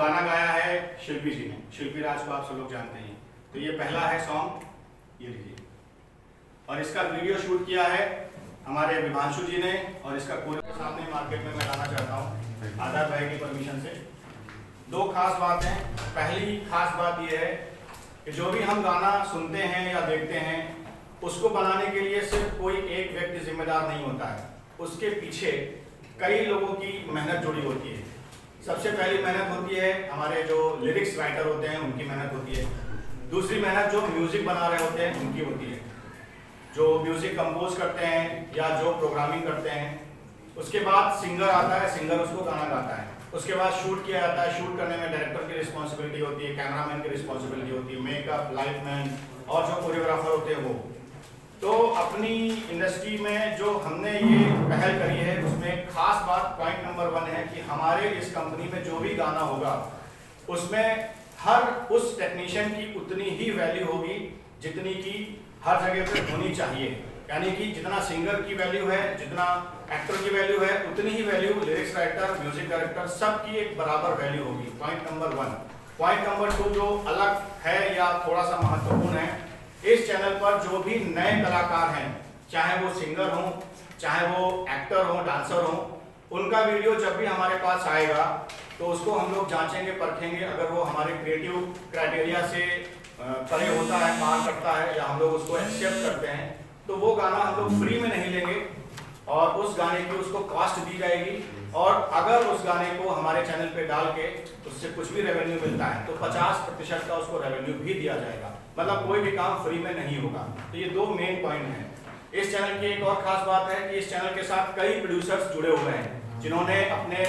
गाना गाया है शिल्पी जी ने। शिल्पी राज को आप सब लोग जानते हैं। तो ये पहला है सॉन्ग, ये लीजिए। और इसका वीडियो शूट किया है हमारे विभांशु जी ने, और इसका पूरे सामने मार्केट में मैं लाना चाहता हूँ आजाद भाई की परमिशन से। दो खास बात हैं। पहली खास बात ये है कि जो भी हम गाना सुनते हैं या देखते हैं, उसको बनाने के लिए सिर्फ कोई एक व्यक्ति जिम्मेदार नहीं होता है, उसके पीछे कई लोगों की मेहनत जुड़ी होती है। सबसे पहली मेहनत होती है हमारे जो लिरिक्स राइटर होते हैं, उनकी मेहनत होती है। दूसरी मेहनत जो म्यूजिक बना रहे होते हैं उनकी होती है, जो म्यूजिक कंपोज करते हैं या जो प्रोग्रामिंग करते हैं। उसके बाद सिंगर आता है, सिंगर उसको गाना गाता है। उसके बाद शूट किया जाता है, शूट करने में डायरेक्टर की रिस्पॉन्सिबिलिटी होती है, कैमरामैन की रिस्पॉन्सिबिलिटी होती है, मेकअप, लाइटमैन और जो कोरियोग्राफर होते हैं वो। तो अपनी इंडस्ट्री में जो हमने ये पहल करी है, उसमें खास बात पॉइंट नंबर 1 है कि हमारे इस कंपनी में जो भी गाना होगा उसमें हर उस टेक्नीशियन की उतनी ही वैल्यू होगी जितनी की हर जगह पे होनी चाहिए। यानी कि जितना सिंगर की वैल्यू है, जितना एक्टर की वैल्यू है, उतनी ही value lyrics writer, music director, सबकी एक बराबर वैल्यू होगी। Point number 1। पॉइंट नंबर 2 जो अलग है या थोड़ा सा महत्वपूर्ण है, इस चैनल पर जो भी नए कलाकार हैं, चाहे वो सिंगर हो, चाहे वो एक्टर हो, डांसर हो, उनका वीडियो जब भी हमारे पास आएगा तो उसको हम लोग जांचेंगे, परखेंगे। अगर वो हमारे क्रिएटिव क्राइटेरिया से परे होता है, पार करता है, या हम लोग उसको एक्सेप्ट करते हैं, तो वो गाना हम लोग फ्री में नहीं लेंगे और उस गाने की उसको कॉस्ट दी जाएगी। और अगर उस गाने को हमारे चैनल पे डाल के उससे कुछ भी रेवेन्यू मिलता है तो 50% का उसको रेवेन्यू भी दिया जाएगा। मतलब कोई भी काम फ्री में नहीं होगा। तो ये 2 मेन पॉइंट हैं। इस चैनल की एक और खास बात है कि इस चैनल के साथ कई प्रोड्यूसर्स जुड़े हुए हैं जिन्होंने अपने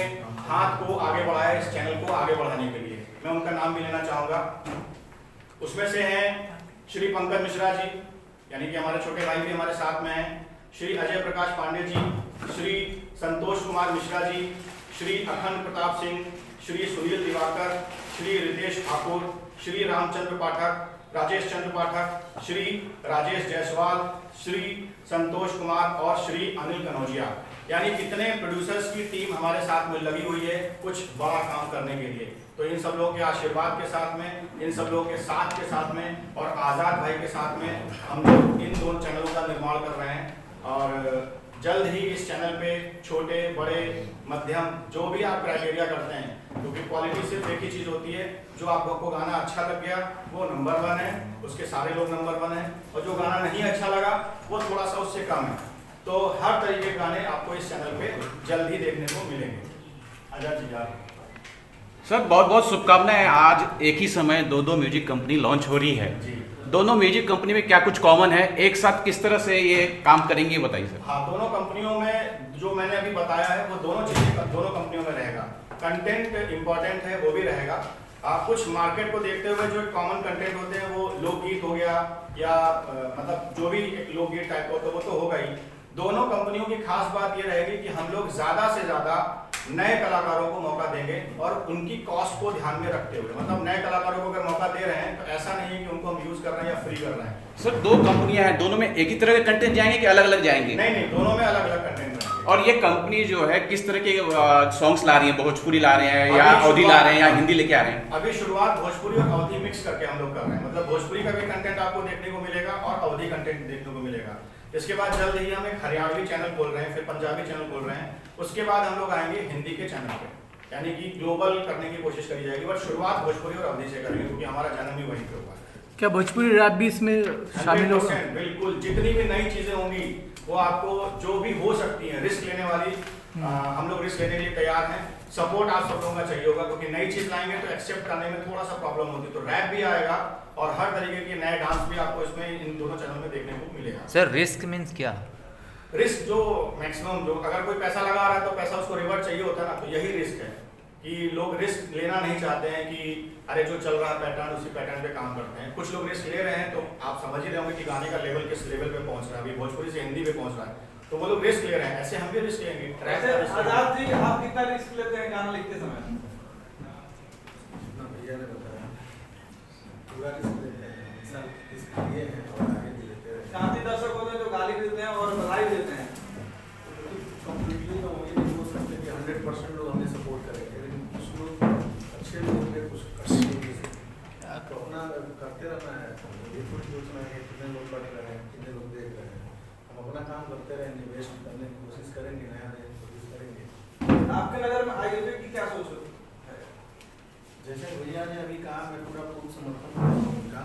हाथ को आगे बढ़ाया इस चैनल को आगे बढ़ाने के लिए। मैं उनका नाम भी लेना चाहूँगा। उसमें से हैं श्री पंकज मिश्रा जी, यानी कि हमारे छोटे भाई भी हमारे साथ में हैं, श्री अजय प्रकाश पांडे जी, श्री संतोष कुमार मिश्रा जी, श्री अखंड प्रताप सिंह, श्री सुनील दिवाकर, श्री रितेश ठाकुर, श्री रामचंद्र पाठक, राजेश चंद्र पाठक, श्री राजेश जायसवाल, श्री संतोष कुमार और श्री अनिल कनौजिया। यानी कितने प्रोड्यूसर्स की टीम हमारे साथ में लगी हुई है कुछ बड़ा काम करने के लिए। तो इन सब लोगों के आशीर्वाद के साथ में, इन सब लोगों के साथ में और आज़ाद भाई के साथ में हम लोग इन 2 चैनलों का निर्माण कर रहे हैं। और जल्द ही इस चैनल पे छोटे, बड़े, मध्यम, जो भी आप क्राइटेरिया करते हैं, क्योंकि क्वालिटी सिर्फ एक ही चीज़ होती है, जो आपको गाना अच्छा लग गया वो नंबर 1 है, उसके सारे लोग नंबर 1 है, और जो गाना नहीं अच्छा लगा वो थोड़ा सा उससे कम है। तो हर तरीके के गाने आपको इस चैनल पे जल्द ही देखने को मिलेंगे। आजाद जी आप। सर बहुत बहुत शुभकामनाएं। आज एक ही समय 2 म्यूजिक कंपनी लॉन्च हो रही है जी। दोनों म्यूजिक कंपनी में क्या कुछ कॉमन है, एक साथ किस तरह से ये काम करेंगे बताइए सर। हाँ, दोनों कंपनियों में जो मैंने अभी बताया है वो दोनों चीजें दोनों कंपनियों में रहेगा। कंटेंट इंपॉर्टेंट है, वो भी रहेगा। कुछ मार्केट को देखते हुए जो कॉमन कंटेंट होते हैं वो लोकगीत हो गया या मतलब जो भी एक लोकगीत टाइप होता है वो तो होगा ही। दोनों कंपनियों की खास बात ये रहेगी कि हम लोग ज्यादा से ज्यादा नए कलाकारों को मौका देंगे और उनकी कॉस्ट को ध्यान में रखते हुए। मतलब नए कलाकारों को अगर मौका दे रहे हैं तो ऐसा नहीं है कि उनको हम यूज कर रहे हैं या फ्री कर रहे हैं। सर 2 कंपनियां हैं, दोनों में एक ही तरह के कंटेंट जाएंगे कि अलग अलग जाएंगे? नहीं नहीं, दोनों में अलग अलग कंटेंट रहेंगे। और ये कंपनी जो है किस तरह के सॉन्ग्स ला रही है, भोजपुरी ला रहे हैं या अवधी ला रहे हैं या हिंदी लेके आ रहे हैं? अभी शुरुआत भोजपुरी और अवधी मिक्स करके हम लोग कर रहे हैं। मतलब भोजपुरी का भी कंटेंट आपको देखने को मिलेगा और अवधी कंटेंट देखने को मिलेगा। इसके बाद जल्द ही हम एक हरियाणवी चैनल खोल रहे हैं, फिर पंजाबी चैनल खोल रहे हैं। उसके बाद हम लोग आएंगे हिंदी के चैनल पे, यानी कि ग्लोबल करने की कोशिश करी जाएगी। बट शुरुआत भोजपुरी और अवधी से करेंगे क्योंकि हमारा जन्म ही वहीं पे हुआ है। क्या भोजपुरी रैप भी इसमें शामिल होगा? बिल्कुल, जितनी भी नई चीजें होंगी वो आपको जो भी हो सकती हैं रिस्क लेने वाली, हम लोग रिस्क लेने के लिए तैयार हैं। सपोर्ट आप सब लोगों का चाहिए होगा क्योंकि नई चीज लाएंगे तो एक्सेप्ट करने में थोड़ा सा प्रॉब्लम होती है। तो रैप भी आएगा और हर तरीके के नए डांस भी आपको इसमें इन दोनों चैनल में देखने को मिलेगा। सर रिस्क मीन्स क्या? रिस्क जो मैक्सिमम, जो अगर कोई पैसा लगा रहा है तो पैसा उसको रिवर्ट चाहिए होता है ना, तो यही रिस्क है कि लोग रिस्क लेना नहीं चाहते हैं कि अरे जो चल रहा है पैटर्न उसी पैटर्न पे काम करते हैं। कुछ लोग रिस्क ले रहे हैं तो आप समझ ही रहे होंगे कि गाने का लेवल किस लेवल पे पहुंच रहा है। अभी भोजपुरी से हिंदी पे पहुंच रहा है तो वो लोग रिस्क ले रहे हैं, ऐसे हम भी रिस्क लेंगे। आजाद जी, आप कितना रिस्क लेते हैं गाना लिखते समय? भैया ने बताया पूरा रिस्क लेते हैं, रिस्क लिए हैं और आगे भी लेते हैं। काफी दर्शक होते हैं जो गाली देते हैं और बधाई देते हैं। कंप्लीटली तो ये नहीं हो सकते कि 100% लोग हमें सपोर्ट करेंगे, लेकिन कुछ लोग अच्छे लोग करते रहना है, ये थोड़ी सोचना है कितने लोग पढ़ रहे हैं, कितने लोग देख रहे हैं। हम अपना काम करते रहेंगे, बेस्ट करने की कोशिश करेंगे, नया नया कोशिश करेंगे। आपके नज़र में आयुर्वेद की क्या सोच है? जैसे भैया ने अभी कहा, मैं पूरा समर्थन करता हूँ उनका,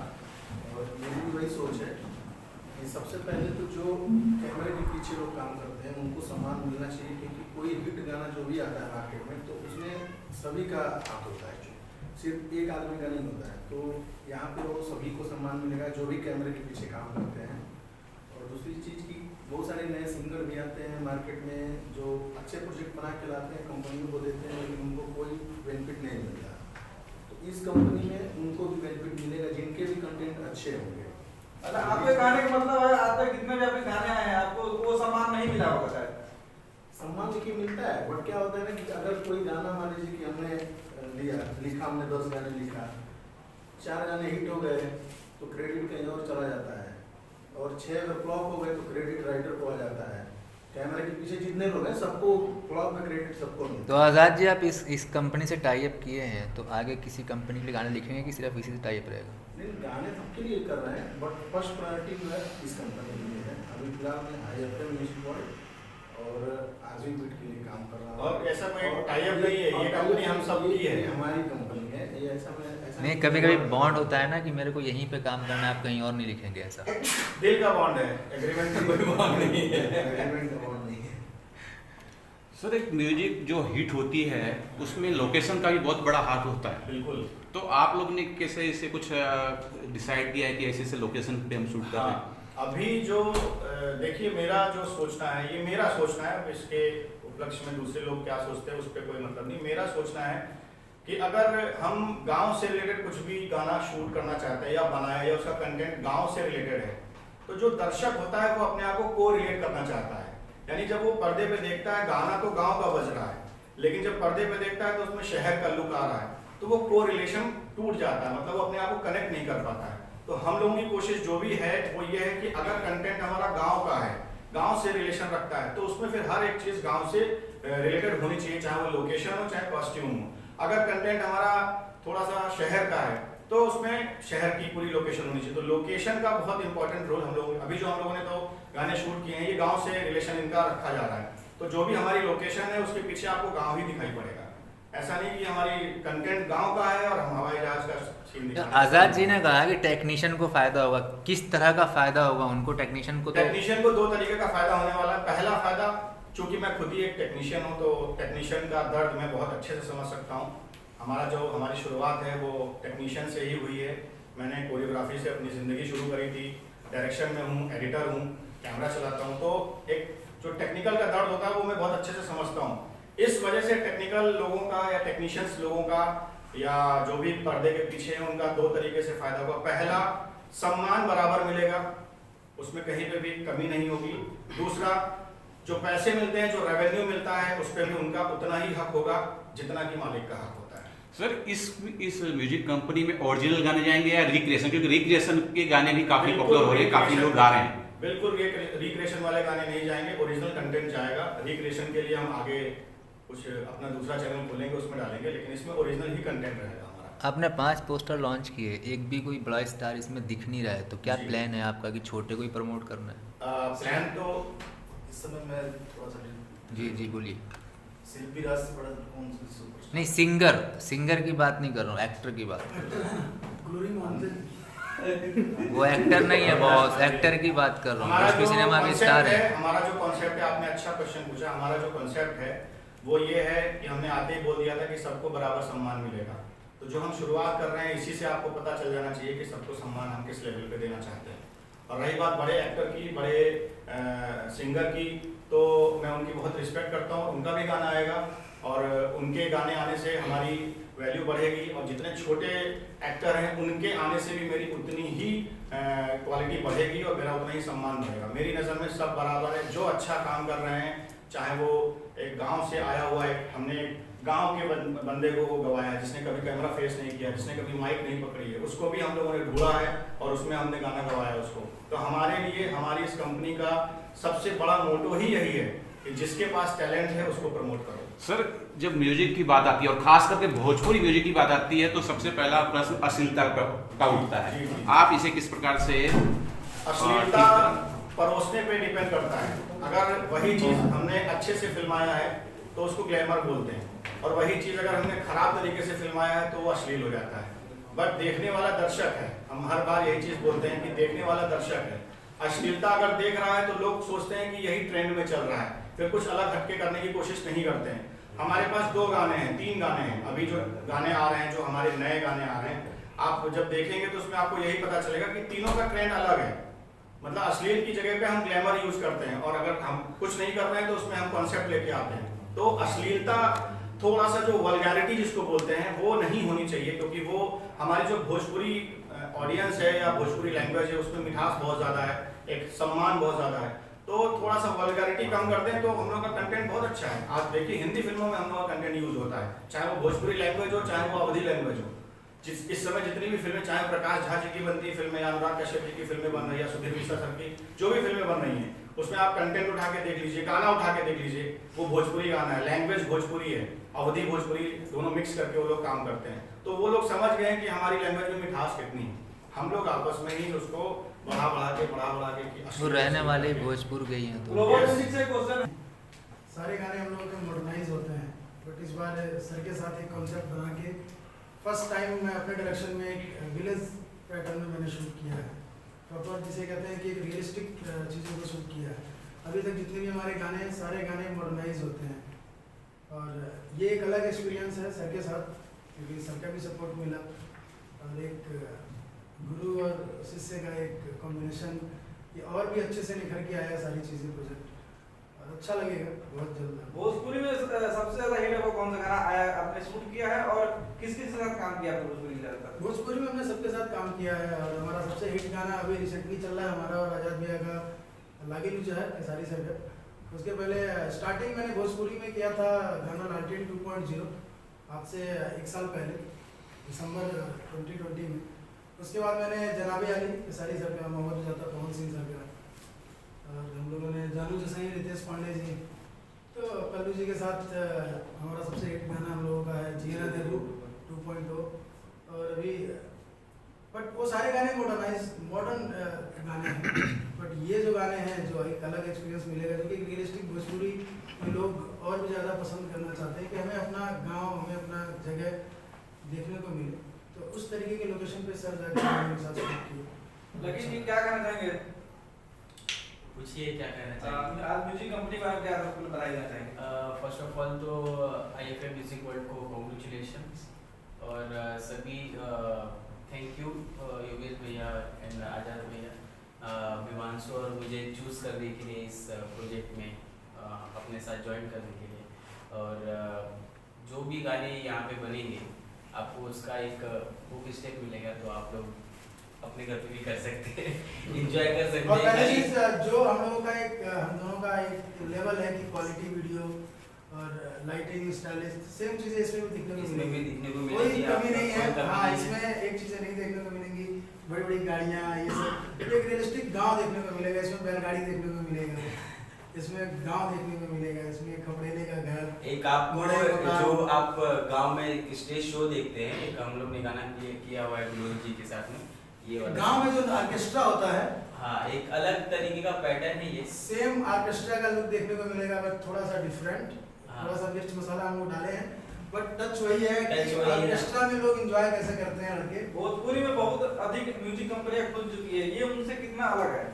और मेरी भी वही सोच है कि सबसे पहले तो जो कैमरे के पीछे लोग काम करते हैं उनको सम्मान मिलना चाहिए, क्योंकि कोई हिट गाना जो भी आता है मार्केट में तो उसमें सभी का हाथ होता है, सिर्फ एक आदमी का नहीं होता है। तो यहाँ पे वो सभी को सम्मान मिलेगा जो भी कैमरे के पीछे काम करते हैं। और दूसरी चीज़ की बहुत सारे नए सिंगर भी आते हैं मार्केट में जो अच्छे प्रोजेक्ट बना के लाते हैं, कंपनियों को देते हैं, लेकिन उनको कोई बेनिफिट नहीं मिलता। तो इस कंपनी में उनको भी बेनिफिट मिलेगा जिनके भी कंटेंट अच्छे होंगे। अच्छा, आपके गाने का मतलब है आज तक जितने भी आपके गाने आए हैं आपको वो सम्मान नहीं मिला होगा शायद? सम्मान देखिए मिलता है, बट क्या होता है ना कि अगर कोई गाना मान लीजिए कि हमने लिखा, हमने 10 गाने लिखा, 4 गाने हिट हो गए तो क्रेडिट कहीं और चला जाता है, और 6 अगर फ्लॉप हो गए तो क्रेडिट राइटर को आ जाता है। कैमरे के पीछे जितने लोग हैं सबको फ्लॉप में क्रेडिट सबको मिलता है। तो आज़ाद जी, आप इस कंपनी से टाई अप किए हैं तो आगे किसी कंपनी के लिए गाने लिखेंगे कि सिर्फ इसी से टाई अप रहेगा? नहीं, गाने सबके लिए कर रहे हैं, बट फर्स्ट प्रायोरिटी जो है इस कंपनी के लिए है। अभी फिलहाल मैं IFM म्यूजिक वर्ल्ड और आज़वी बीट के लिए काम कर रहा हूँ। और ऐसा कोई टाई अप नहीं है, ये कंपनी हम सब की है, हमारी कंपनी है ये। ऐसा नहीं, कभी कभी बॉन्ड होता है ना कि मेरे को यहीं पे काम करना है, आप कहीं और नहीं लिखेंगे, ऐसा दिल का बॉन्ड है, एग्रीमेंट का कोई बॉन्ड नहीं है। एग्रीमेंट का बॉन्ड नहीं है। सर, एक म्यूजिक जो हिट होती है उसमें लोकेशन का भी बहुत बड़ा हाथ होता है। बिल्कुल। तो आप लोग ने कैसे इसे कुछ डिसाइड किया है कि ऐसे ऐसे लोकेशन पे हम शूट कर रहे हैं? हाँ, अभी जो देखिए मेरा जो सोचना है, ये मेरा सोचना है, अब इसके उपलक्ष्य में दूसरे लोग क्या सोचते हैं उस पर कोई मतलब नहीं। मेरा सोचना है कि अगर हम गांव से रिलेटेड कुछ भी गाना शूट करना चाहते हैं या बनाए या उसका कंटेंट गांव से रिलेटेड है, तो जो दर्शक होता है वो अपने आप को को रिलेट करना चाहता है। यानी जब वो पर्दे पे देखता है गाना तो गांव का बज रहा है, लेकिन जब पर्दे पे देखता है तो उसमें शहर का लुक आ रहा है, तो वो को रिलेशन टूट जाता है, मतलब वो अपने आप को कनेक्ट नहीं कर पाता है। तो हम लोगों की कोशिश जो भी है वो ये है कि अगर कंटेंट हमारा गांव का है, गांव से रिलेशन रखता है, तो उसमें फिर हर एक चीज गांव से रिलेटेड होनी चाहिए, चाहे वो लोकेशन हो चाहे कॉस्ट्यूम हो। अगर कंटेंट हमारा थोड़ा सा शहर का है तो उसमें शहर की पूरी लोकेशन होनी चाहिए। तो लोकेशन का बहुत इंपॉर्टेंट रोल हम लोग, अभी जो हम लोगों ने तो गाने शूट किए हैं ये गांव से रिलेशन इनका रखा जा रहा है, तो जो भी हमारी लोकेशन है उसके पीछे आपको गांव ही दिखाई पड़ेगा। ऐसा नहीं कि हमारी कंटेंट गांव का है और हम हवाई जहाज का सीन दिखाएंगे। आज़ाद जी ने कहा कि टेक्नीशियन को फायदा होगा, किस तरह का फायदा होगा उनको? टेक्नीशियन को दो तरीके का फायदा होने वाला है। पहला फायदा, चूंकि मैं खुद ही एक टेक्नीशियन हूँ तो टेक्नीशियन का दर्द मैं बहुत अच्छे से समझ सकता हूँ। हमारी शुरुआत है वो टेक्नीशियन से ही हुई है। मैंने कोरियोग्राफी से अपनी ज़िंदगी शुरू करी थी, डायरेक्शन में हूँ, एडिटर हूँ, कैमरा चलाता हूँ, तो एक जो टेक्निकल का दर्द होता है वो मैं बहुत अच्छे से समझता हूँ। इस वजह से टेक्निकल लोगों का या टेक्नीशियंस लोगों का या जो भी पर्दे के पीछे हैं उनका 2 तरीके से फायदा होगा। पहला, सम्मान बराबर मिलेगा, उसमें कहीं पे भी कमी नहीं होगी। दूसरा, जो पैसे मिलते हैं, जो रेवेन्यू मिलता है, उस पर भी उनका उतना ही हक होगा जितना कि मालिक का हक होता है। सर, इस म्यूजिक कंपनी में ओरिजिनल गाने जाएंगे या रिक्रिएशन? क्योंकि रिक्रिएशन के गाने भी काफी पॉपुलर हो रहे हैं, काफी लोग गा रहे हैं। बिल्कुल रिक्रिएशन वाले गाने नहीं जाएंगे, ओरिजिनल कंटेंट जाएगा। रिक्रिएशन के लिए हम आगे कुछ अपना दूसरा चैनल खोलेंगे, उसमें डालेंगे, लेकिन इसमें ओरिजिनल ही कंटेंट रहेगा हमारा। आपने 5 पोस्टर लॉन्च किए, एक भी कोई बड़ा स्टार इसमें दिख नहीं रहा है, तो क्या प्लान है आपका कि छोटे को ही प्रमोट करना है? प्लान तो इस समय मैं थोड़ा सा जी बोलिए। शिल्पी राज से बड़ा कौन सा सुपरस्टार? नहीं, सिंगर की बात नहीं कर रहा हूँ, एक्टर की बात कर रहा हूँ। ग्लोरी मोहन। वो एक्टर नहीं है बॉस, एक्टर की बात कर रहा हूँ। हमारा जो सिनेमा के स्टार है। हमारा जो कॉन्सेप्ट है, आपने अच्छा क्वेश्चन पूछा। हमारा जो कॉन्सेप्ट है वो ये है कि हमने आते ही बोल दिया था कि सबको बराबर सम्मान मिलेगा। तो जो हम शुरुआत कर रहे हैं इसी से आपको पता चल जाना चाहिए कि सबको सम्मान हम किस लेवल पे देना चाहते हैं। और रही बात बड़े एक्टर की, बड़े सिंगर की, तो मैं उनकी बहुत रिस्पेक्ट करता हूँ। उनका भी गाना आएगा और उनके गाने आने से हमारी वैल्यू बढ़ेगी, और जितने छोटे एक्टर हैं उनके आने से भी मेरी उतनी ही क्वालिटी बढ़ेगी और मेरा उतना ही सम्मान बढ़ेगा। मेरी नज़र में सब बराबर है। जो अच्छा काम कर रहे हैं, चाहे वो एक गांव से आया हुआ है, हमने गांव के बंदे को गवाया, जिसने कभी कैमरा फेस नहीं किया, जिसने कभी माइक नहीं पकड़ी है, उसको भी हम लोगों ने ढूंढा है और उसमें हमने गाना गवाया उसको। तो हमारे लिए, हमारी इस कंपनी का सबसे बड़ा मोटो ही यही है कि जिसके पास टैलेंट है उसको प्रमोट करो। सर जब म्यूजिक की बात आती है और खास करके भोजपुरी म्यूजिक की बात आती है तो सबसे पहला प्रश्न अश्लीलता का उठता है। जी, जी। आप इसे किस प्रकार से अश्लीलता परोसने पे डिपेंड करता है। अगर वही चीज हमने अच्छे से फिल्माया है तो उसको ग्लैमर बोलते हैं, और वही चीज अगर हमने खराब तरीके से फिल्माया है तो वो अश्लील हो जाता है। बट देखने वाला दर्शक है, हम हर बार यही चीज बोलते हैं कि देखने वाला दर्शक है। अश्लीलता अगर देख रहा है तो लोग सोचते हैं कि यही ट्रेंड में चल रहा है, फिर कुछ अलग हटके करने की कोशिश नहीं करते हैं। हमारे पास 2 गाने हैं, 3 गाने हैं, अभी जो गाने आ रहे हैं, जो हमारे नए गाने आ रहे हैं, आप जब देखेंगे तो उसमें आपको यही पता चलेगा कि तीनों का ट्रेंड अलग है। मतलब अश्लील की जगह पे हम ग्लैमर यूज करते हैं, और अगर हम कुछ नहीं कर रहे हैं तो उसमें हम कॉन्सेप्ट लेके आते हैं। तो अश्लीलता थोड़ा सा जो वल्गैरिटी जिसको बोलते हैं वो नहीं होनी चाहिए, क्योंकि वो हमारी जो भोजपुरी ऑडियंस है या भोजपुरी लैंग्वेज है उसमें मिठास बहुत ज़्यादा है, एक सम्मान बहुत ज़्यादा है। तो थोड़ा सा वल्गैरिटी कम कर दें तो हम लोग का कंटेंट बहुत अच्छा है। आप देखिए हिंदी फिल्मों में हम लोग का कंटेंट यूज होता है, चाहे वो भोजपुरी लैंग्वेज हो चाहे वो अवधी लैंग्वेज हो। इस समय जितनी भी फिल्में, चाहे प्रकाश झा जी की बनती फिल्में या अनुराग कश्यप जी की फिल्में बन रही है या सुधीर मिश्रा सर की जो भी फिल्में बन रही हैं, उसमें आप कंटेंट उठा के देख लीजिए, गाना उठा के देख लीजिए, वो भोजपुरी गाना है, लैंग्वेज भोजपुरी है, अवधी भोजपुरी दोनों मिक्स करके वो लोग काम करते हैं। तो वो लोग समझ गए हैं कि हमारी लैंग्वेज में मिठास कितनी है। हम लोग आपस में ही उसको बढ़ा के कि वो रहने वाले भोजपुर गई हैं तो ग्लोबल म्यूजिक से क्वेश्चन है। सारे गाने हम लोगों के मॉडर्नाइज होते हैं, बट इस बार सर के साथ एक कॉन्सेप्ट बना के फर्स्ट टाइम मैं अपने डायरेक्शन में एक विलेज पैटर्न में मैंने शूट किया है। प्रॉपर जिसे कहते हैं कि एक रियलिस्टिक चीज़ों को शूट किया है। अभी तक जितने भी हमारे गाने हैं सारे गाने मॉडर्नाइज होते हैं, और ये एक अलग एक्सपीरियंस है सर के साथ, क्योंकि सर का भी सपोर्ट मिला, और एक गुरु और शिष्य का एक कॉम्बिनेशन ये और भी अच्छे से निखर के आया सारी चीज़ें प्रोजेक्ट, और अच्छा लगेगा बहुत जल्द। भोजपुरी में सबसे ज्यादा हिट आपको कौन सा गाना आया, आपने शूट किया है, और किस किस के साथ काम किया आपने भोजपुरी ज्यादातर? भोजपुरी में हमने सबके साथ काम किया है, और हमारा सबसे हिट गाना अभी रिसेंटली चल रहा है हमारा और आजाद भैया का लागी लू जो है खेसारी सर का। उसके पहले स्टार्टिंग मैंने भोजपुरी में किया था गाना लालटेन 2.0 आज से 1 साल पहले दिसंबर 2020 में। उसके बाद मैंने जनाबे अली खेसारी सर का, मोहम्मद जाता पवन सिंह सर का, और हम लोगों ने जानू जैसा ही रितेश पांडे जी, तो कल्लू जी के साथ हमारा सबसे हिट गाना हम लोगों का है जीना देबू 2.0। और अभी बट वो सारे गाने मॉडर्न गाने हैं, बट ये जो गाने हैं जो एक अलग एक्सपीरियंस मिलेगा, जो कि रियलिस्टिक भोजपुरी में लोग और भी ज़्यादा पसंद करना चाहते हैं कि हमें अपना गांव, हमें अपना जगह देखने को मिले, तो उस तरीके के लोकेशन पे सर जाकर मेरे साथ शूट किए। लेकिन जी क्या कहना चाहेंगे? पूछिए क्या कहना चाहिए। आज म्यूजिक कंपनी के बारे में क्या बताया जाना चाहिए? फर्स्ट ऑफ ऑल तो IFM म्यूजिक वर्ल्ड को कॉन्ग्रेचुलेशंस, और सभी थैंक यू योगेश भैया एंड आजाद भैया, विवांशु और मुझे चूज़ करने के लिए इस प्रोजेक्ट में अपने साथ ज्वाइन करने के लिए। और जो भी गाने यहाँ पे बनेंगे आपको उसका एक बुक स्टेप मिलेगा, तो आप लोग अपने घर पे भी कर सकते हैं, एंजॉय कर सकते और पहली हैं। चीज जो हम लोगों का हम दोनों का एक लेवल है कि क्वालिटी वीडियो और लाइटिंग स्टाइलिश सेम चीजें इसमें भी दिखने को इसमें भी मिलेंगी, दिखने को कोई मिलेगी, कमी नहीं है। कोई कमी हाँ, नहीं है। इसमें एक चीजें नहीं देखने को मिलेंगी, बड़ी बड़ी गाड़ियाँ ये सब, एक रियलिस्टिक गांव देखने को मिलेगा, इसमें बैलगाड़ी देखने को मिलेगा, इसमें गांव देखने को मिलेगा, इसमें खपड़ेले का घर, एक आपको घोड़े का मकान। जो आप गांव में एक स्टेज शो देखते हैं, एक हम लोग ने गाना किया हुआ है गुरु जी के साथ में, ये वाला गांव में जो ऑर्केस्ट्रा होता है हाँ एक अलग तरीके का पैटर्न है ये। सेम ऑर्केस्ट्रा का लुक देखने को मिलेगा, बट थोड़ा सा डिफरेंट, हाँ। थोड़ा सा मिर्च मसाला हम लोग डाले हैं, बट टच वही है टच कि वही है। ऑर्केस्ट्रा में लोग एंजॉय कैसे करते हैं लड़के। भोजपुरी में बहुत अधिक म्यूजिक कंपनियां खुल चुकी है, ये उनसे कितना अलग है?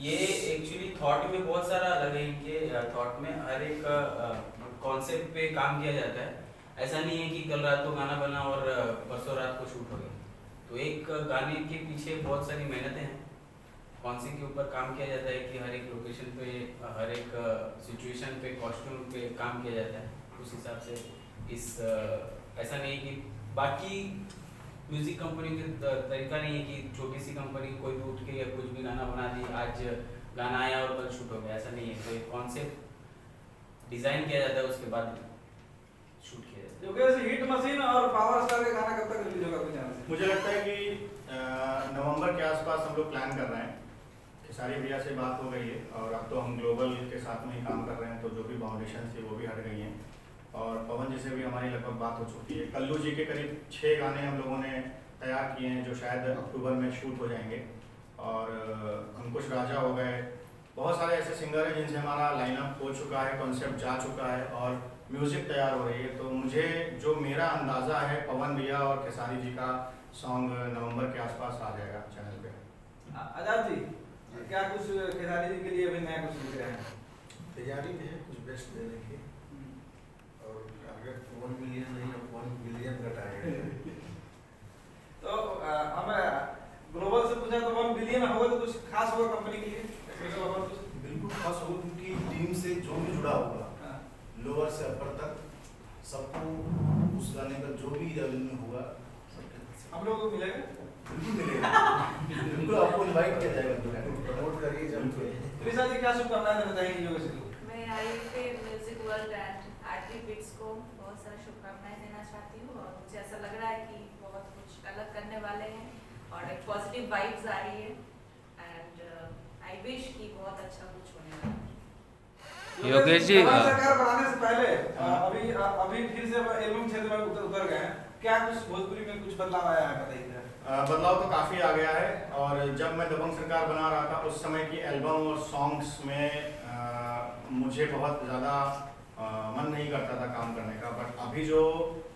ये एक्चुअली थॉट में बहुत सारा अलग है, इनके थॉट में हर एक कॉन्सेप्ट पे काम किया जाता है। ऐसा नहीं है कि कल रात को गाना बना और परसों रात को शूट हो गया। तो एक गाने के पीछे बहुत सारी मेहनतें हैं, कॉन्सेप्ट के ऊपर काम किया जाता है कि हर एक लोकेशन पे, हर एक सिचुएशन पे, कॉस्ट्यूम पे काम किया जाता है उस हिसाब से। इस ऐसा नहीं कि बाकी म्यूजिक कंपनी का तरीका नहीं है कि छोटी सी कंपनी कोई भी उठ के या कुछ भी गाना बना दी, आज गाना आया और कल शूट हो गया, ऐसा नहीं है। तो एक कॉन्सेप्ट डिजाइन किया जाता है, उसके बाद शूट किया जाता है। जो कि हिट मशीन और पावर स्टार का गाना कब तक रिलीज होगा कुछ जान से? मुझे लगता है कि नवंबर के आसपास हम लोग प्लान कर रहे हैं, खेसारी भैया से बात हो गई है और अब तो हम ग्लोबल के साथ में ही काम कर रहे हैं, तो जो भी बाउंडेशन थी वो भी हट गई हैं। और पवन जी से भी हमारी लगभग बात हो चुकी है। कल्लू जी के करीब 6 गाने हम लोगों ने तैयार किए हैं जो शायद अक्टूबर में शूट हो जाएंगे। और अंकुश राजा हो गए, बहुत सारे ऐसे सिंगर हैं जिनसे हमारा लाइनअप हो चुका है, कॉन्सेप्ट जा चुका है और म्यूज़िक तैयार हो रही है। तो मुझे जो मेरा अंदाज़ा है, पवन भैया और खेसारी जी का सॉन्ग नवंबर के आसपास आ जाएगा चैनल पे। आजाद जी, क्या कुछ खेसारी जी के लिए अभी नया कुछ लिख रहे हैं? तैयारी में है कुछ बेस्ट देने की, और टारगेट 1 मिलियन नहीं, अब 1 बिलियन का टारगेट है। तो हमें ग्लोबल से पूछा तो 1 बिलियन होगा तो कुछ खास होगा कंपनी के लिए? बिल्कुल खास होगा क्योंकि टीम से जो भी जुड़ा होगा, लोअर से अपर तक, सबको उस गाने का जो भी रेवेन्यू होगा हम लोग को मिलेगा? बिल्कुल मिलेगा। बिल्कुल आपको इनवाइट किया जाएगा, प्रमोट करिए जब। त्रिशा जी, क्या शुभकामनाएं देना चाहेंगी योगेश जी को? मैं आईफे music world and RT beats को बहुत सारी शुभकामनाएं देना चाहती हूँ और मुझे ऐसा लग रहा है कि बहुत कुछ अलग करने वाले हैं और एक पॉजिटिव वाइब्स आ रही है एंड आई विश कि बहुत अच्छा कुछ होने वाला है। योगेश जी, दबंग सरकार बनाने से पहले अभी फिर से एल्बम क्षेत्र में उतर गए हैं, क्या कुछ भोजपुरी में कुछ बदलाव आया है, बताइए। बदलाव तो काफ़ी आ गया है और जब मैं दबंग सरकार बना रहा था उस समय की एल्बम और सॉन्ग्स में मुझे बहुत ज़्यादा मन नहीं करता था काम करने का। बट अभी जो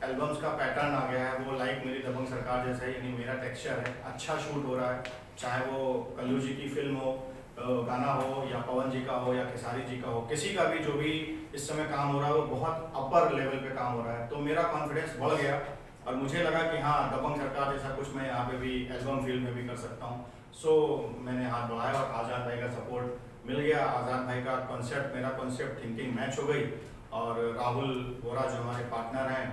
एल्बम्स का पैटर्न आ गया है वो लाइक मेरी दबंग सरकार जैसा ही, यानी मेरा टेक्सचर है, अच्छा शूट हो रहा है। चाहे वो कल्लू जी की फिल्म हो, गाना हो, या पवन जी का हो, या खेसारी जी का हो, किसी का भी जो भी इस समय काम हो रहा है वो बहुत अपर लेवल पे काम हो रहा है। तो मेरा कॉन्फिडेंस बढ़ गया और मुझे लगा कि हाँ, दबंग सरकार जैसा कुछ मैं यहाँ पे भी एल्बम फील्ड में भी कर सकता हूँ। सो मैंने हाथ बढ़ाया और आज़ाद भाई का सपोर्ट मिल गया। आज़ाद भाई का कॉन्सेप्ट, मेरा कॉन्सेप्ट थिंकिंग मैच हो गई और राहुल बोरा जो हमारे पार्टनर हैं,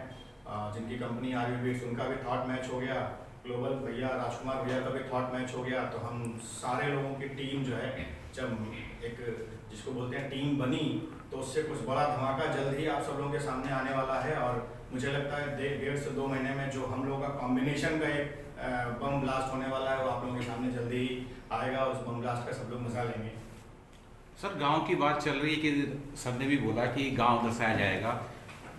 जिनकी कंपनी आरवी बीट्स, उनका भी थॉट मैच हो गया। ग्लोबल भैया, राजकुमार भैया का भी थॉट मैच हो गया। तो हम सारे लोगों की टीम जो है, जब एक जिसको बोलते हैं टीम बनी, तो उससे कुछ बड़ा धमाका जल्द ही आप सब लोगों के सामने आने वाला है। और मुझे लगता है 1.5 से 2 महीने में जो हम लोगों का कॉम्बिनेशन का एक बम ब्लास्ट होने वाला है वो आप लोगों के सामने जल्दी ही आएगा। उस बम ब्लास्ट का सब लोग मजा लेंगे। सर, गांव की बात चल रही है कि सर ने भी बोला कि गांव दर्शाया जाएगा।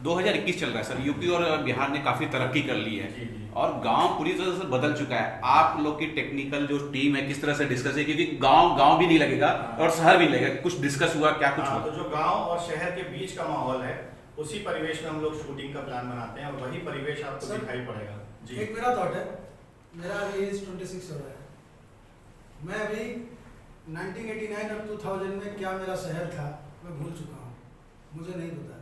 2021 चल रहा है सर, यूपी और बिहार ने काफ़ी तरक्की कर ली है जी, जी। और गांव पूरी तरह से बदल चुका है। आप लोग की टेक्निकल जो टीम है किस तरह से डिस्कस है, क्योंकि गांव भी नहीं लगेगा और शहर भी नहीं लगेगा, कुछ डिस्कस हुआ क्या? कुछ हुआ? तो जो गांव और शहर के बीच का माहौल है, उसी परिवेश में हम लोग शूटिंग का प्लान बनाते हैं और वही परिवेश आपको दिखाई पड़ेगा। जी, एक मेरा थॉट है, मेरा अभी एज 26 हो रहा है। मैं अभी 1989 और 2000 में क्या मेरा शहर था मैं भूल चुका हूँ, मुझे नहीं पता।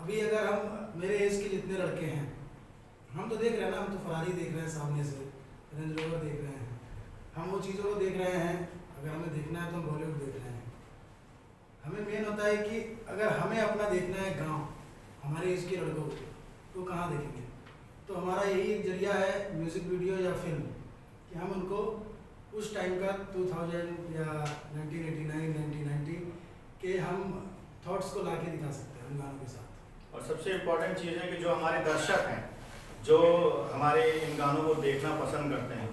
अभी अगर हम मेरे एज के जितने लड़के हैं, हम तो देख रहे हैं ना, हम तो फरारी देख रहे हैं, सामने से रेंज रोवर देख रहे हैं, हम वो चीज़ों को देख रहे हैं। अगर हमें देखना है तो हम बॉलीवुड देख रहे हैं। हमें मेन होता है कि अगर हमें अपना देखना है गांव, हमारे एज के लड़कों को, तो कहाँ देखेंगे? तो हमारा यही एक जरिया है, म्यूज़िक वीडियो या फिल्म, कि हम उनको उस टाइम का 2000 या 1989 1990 के हम थॉट्स को लाके दिखा सकते हैं उन गानों के साथ। और सबसे इम्पोर्टेंट चीज़ है कि जो हमारे दर्शक हैं, जो हमारे इन गानों को देखना पसंद करते हैं,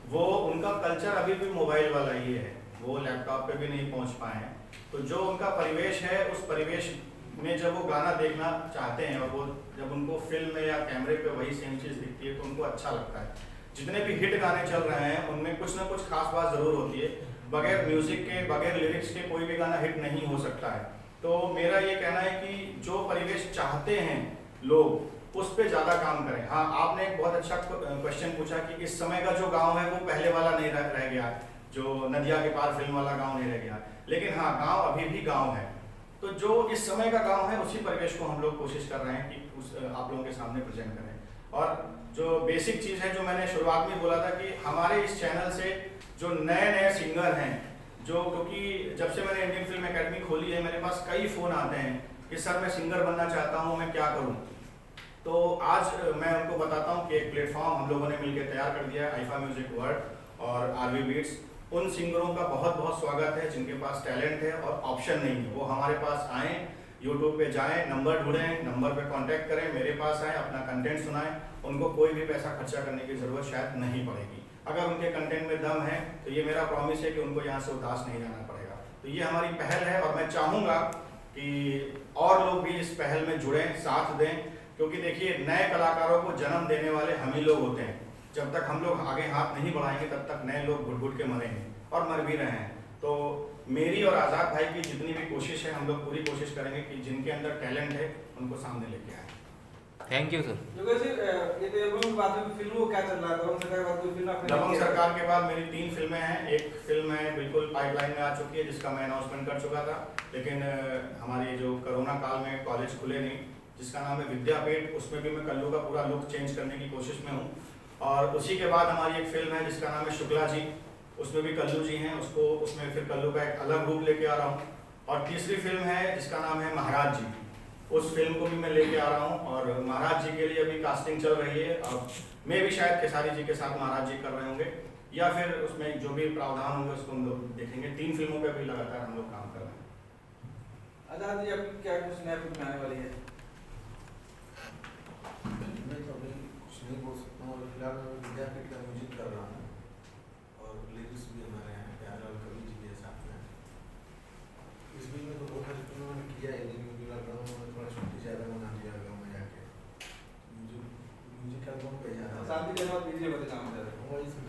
वो उनका कल्चर अभी भी मोबाइल वाला ही है, वो लैपटॉप पे भी नहीं पहुंच पाए हैं। तो जो उनका परिवेश है, उस परिवेश में जब वो गाना देखना चाहते हैं और वो जब उनको फिल्म में या कैमरे पे वही सेम चीज़ दिखती है तो उनको अच्छा लगता है। जितने भी हिट गाने चल रहे हैं उनमें कुछ ना कुछ खास बात ज़रूर होती है। बगैर म्यूज़िक के, बगैर लिरिक्स के कोई भी गाना हिट नहीं हो सकता है। तो मेरा ये कहना है कि जो परिवेश चाहते हैं लोग, उस पर ज़्यादा काम करें। हाँ, आपने एक बहुत अच्छा क्वेश्चन पूछा कि इस समय का जो गांव है वो पहले वाला नहीं रह गया, जो नदिया के पार फिल्म वाला गांव नहीं रह गया। लेकिन हाँ, गांव अभी भी गांव है। तो जो इस समय का गांव है उसी परिवेश को हम लोग कोशिश कर रहे हैं कि आप लोगों के सामने प्रेजेंट करें। और जो बेसिक चीज़ है, जो मैंने शुरुआत में बोला था कि हमारे इस चैनल से जो नए सिंगर हैं, जो क्योंकि जब से मैंने इंडियन फिल्म एकेडमी खोली है, मेरे पास कई फ़ोन आते हैं कि सर मैं सिंगर बनना चाहता हूँ, मैं क्या करूँ। तो आज मैं उनको बताता हूँ कि एक प्लेटफॉर्म हम लोगों ने मिलकर तैयार कर दिया है, आईफा म्यूजिक वर्ल्ड और आरवी बीट्स। उन सिंगरों का बहुत बहुत स्वागत है जिनके पास टैलेंट है और ऑप्शन नहीं है, वो हमारे पास आएँ, यूट्यूब पे जाएं, नंबर ढूंढें, नंबर पे कांटेक्ट करें, मेरे पास आएँ, अपना कंटेंट सुनाएं। उनको कोई भी पैसा खर्चा करने की ज़रूरत शायद नहीं पड़ेगी। अगर उनके कंटेंट में दम है तो ये मेरा प्रॉमिस है कि उनको यहाँ से उदास नहीं जाना पड़ेगा। तो ये हमारी पहल है और मैं चाहूँगा कि और लोग भी इस पहल में जुड़ें, साथ दें, क्योंकि देखिए नए कलाकारों को जन्म देने वाले हम ही लोग होते हैं। जब तक हम लोग आगे हाथ नहीं बढ़ाएंगे तब तक नए लोग घुट घुट के मरेंगे और मर भी रहे हैं। तो मेरी और आज़ाद भाई की जितनी भी कोशिश है हम लोग पूरी कोशिश करेंगे कि जिनके अंदर टैलेंट है उनको सामने लेके आए। Thank you sir. Yogesh ji, ये तो एल्बम के बाद में फिल्मों क्या चल रहा है? दबंग सरकार के बाद कोई फिल्म आपने दबंग सरकार के बाद मेरी 3 फिल्में हैं। एक फिल्म है बिल्कुल पाइपलाइन में आ चुकी है जिसका मैं अनाउंसमेंट कर चुका था, लेकिन हमारे जो कोरोना काल में कॉलेज खुले नहीं, जिसका नाम है विद्यापीठ, उसमें भी मैं कल्लू का पूरा लुक चेंज करने की कोशिश में हूँ। और उसी के बाद हमारी एक फिल्म है जिसका नाम है शुक्ला जी, उसमें भी कल्लू जी हैं, उसमें फिर कल्लू का एक अलग रूप लेके आ रहा हूँ। और तीसरी फिल्म है जिसका नाम है महाराज जी, उस फिल्म को भी मैं लेके आ रहा हूँ। और महाराज जी के लिए अभी कास्टिंग चल रही है। अब मैं भी शायद खेसारी जी के साथ महाराज जी कर रहे होंगे या फिर उसमें जो भी प्रावधान होंगे उसको हम लोग देखेंगे। 3 फिल्मों पे भी लगातार हम लोग काम कर रहे हैं। आजाद जी, आपकी क्या कुछ नया फिल्म आने वाली है? मैं तो अभी कुछ नहीं बोल सकता हूँ। फिलहाल मैं विद्यापीठ का म्यूजिक कर रहा हूँ और लिरिक्स भी हमारे हैं प्यारे कवि जी के साथ में। इस बीच में तो बहुत सारी फिल्मों मैंने किया है, लेकिन मुझे लग रहा है थोड़ा छुट्टी ज़्यादा मना लिया गाँव में जाके। म्यूजिक एल्बम पे जा रहा शांति के बाद बीजे बदे काम कर रहे हैं। वही सब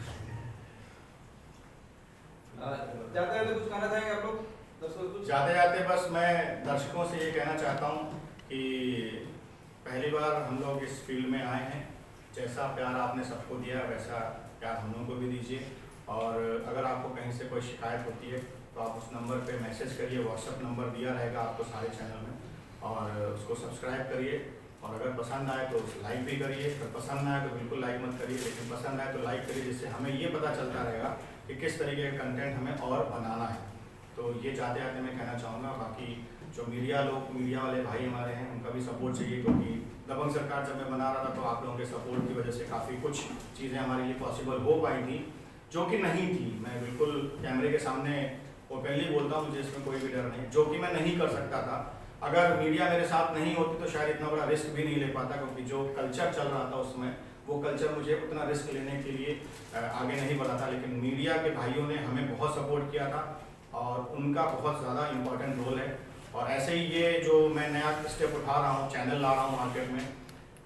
जाते हैं तो कुछ कहना चाहेंगे आप लोग दर्शकों को? जाते जाते बस मैं दर्शकों से ये कहना चाहता हूँ कि पहली बार हम लोग इस फील्ड में आए हैं। जैसा प्यार आपने सबको दिया वैसा प्यार हम लोगों को भी दीजिए। और अगर आपको कहीं से कोई शिकायत होती है तो आप उस नंबर पे मैसेज करिए, व्हाट्सएप नंबर दिया रहेगा आपको सारे चैनल में, और उसको सब्सक्राइब करिए। और अगर पसंद आए तो लाइक भी करिए, अगर पसंद ना आए तो बिल्कुल लाइक मत करिए, लेकिन पसंद आए तो लाइक करिए, जिससे हमें ये पता चलता रहेगा कि किस तरीके का कंटेंट हमें और बनाना है। तो ये जाते जाते मैं कहना चाहूँगा। बाकी जो मीडिया वाले भाई हमारे हैं उनका भी सपोर्ट चाहिए, क्योंकि दबंग सरकार जब मैं बना रहा था तो आप लोगों के सपोर्ट की वजह से काफ़ी कुछ चीज़ें हमारे लिए पॉसिबल हो पाई थी जो कि नहीं थी। मैं बिल्कुल कैमरे के सामने ओपनली बोलता हूँ, मुझे इसमें कोई भी डर नहीं, जो कि मैं नहीं कर सकता था। अगर मीडिया मेरे साथ नहीं होती तो शायद इतना बड़ा रिस्क भी नहीं ले पाता, क्योंकि जो कल्चर चल रहा था उसमें वो कल्चर मुझे उतना रिस्क लेने के लिए आगे नहीं बढ़ा था। लेकिन मीडिया के भाइयों ने हमें बहुत सपोर्ट किया था और उनका बहुत ज़्यादा इम्पोर्टेंट रोल है। और ऐसे ही ये जो मैं नया स्टेप उठा रहा हूँ, चैनल ला रहा हूँ मार्केट में,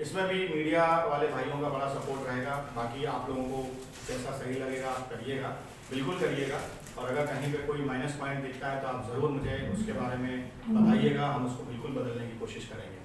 इसमें भी मीडिया वाले भाइयों का बड़ा सपोर्ट रहेगा। बाकी आप लोगों को जैसा सही लगेगा आप करिएगा, बिल्कुल करिएगा। और अगर कहीं पे कोई माइनस पॉइंट दिखता है तो आप ज़रूर मुझे उसके बारे में बताइएगा, हम उसको बिल्कुल बदलने की कोशिश करेंगे।